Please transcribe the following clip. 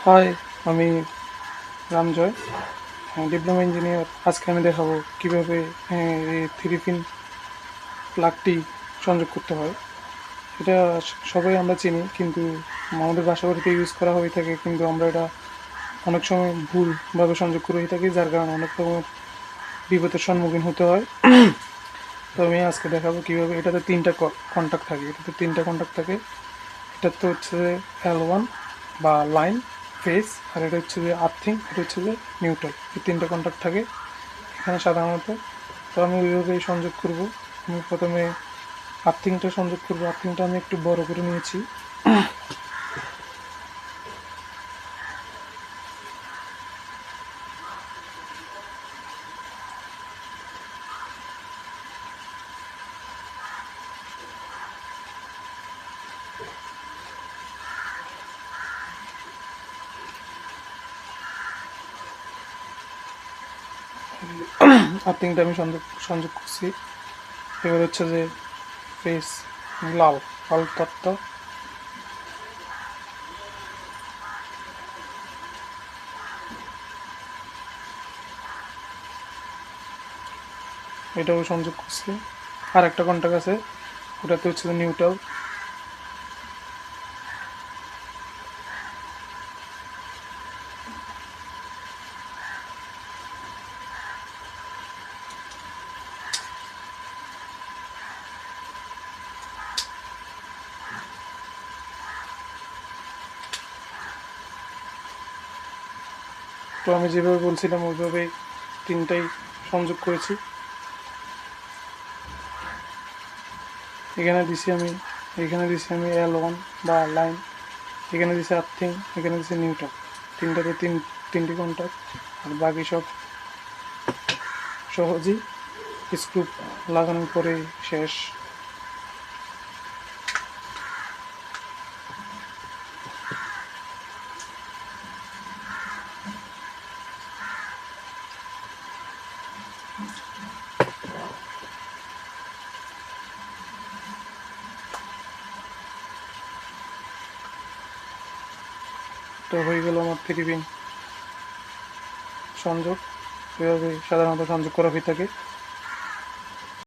High, আমি Ramjoy, diploma engineer. আজকে আমি দেখাবো কিভাবে এই থ্রি পিন প্লাগটি সংযোগ করতে হয়। এটা সবাই আমরা চিনি, কিন্তু আমাদের বাসা বাড়িতে ইউজ করা হয়ে থাকে, কিন্তু আমরা এটা অনেক সময় ভুলভাবে সংযোগ করে হয়ে থাকি, যার কারণে অনেক রকমের বিপদের সম্মুখীন হতে হয়। তো আমি আজকে দেখাবো কিভাবে। এটাতে তিনটা কন্ট্যাক্ট থাকে, এটা তো হচ্ছে যে L1 বা লাইন ফেস, আর এটা হচ্ছে যে আর্থিং, এটা হচ্ছে যে নিউট্রাল। এই তিনটা কন্ট্যাক্ট থাকে এখানে সাধারণত। তো আমি ওইভাবেই সংযোগ করব। আমি প্রথমে আর্থিংটা সংযোগ করব। আর্থিংটা আমি একটু বড় করে নিয়েছি। আর্থিংটা আমি সংযোগ সংযোগ করছি। এবার হচ্ছে যে ফেস, লাল লাল তারটা এটাও সংযোগ করছি। আর একটা কন্ট্যাক্ট আছে, ওটাতে হচ্ছে যে নিউট্রাল। তো আমি যেভাবে বলছিলাম ওইভাবে তিনটাই সংযোগ করেছি। এখানে দিছি আমি L1 বা লাইন, এখানে দিছি আর্থিং, এখানে দিছি নিউট্রাল। তিনটাতে তিনটি কন্ট্যাক্ট। আর বাকি সব সহজেই স্ক্রু লাগানোর পরে শেষ। তো হয়ে গেল আমার থ্রি পিন সংযোগ। এভাবে সাধারণত সংযোগ করা হয়ে থাকে।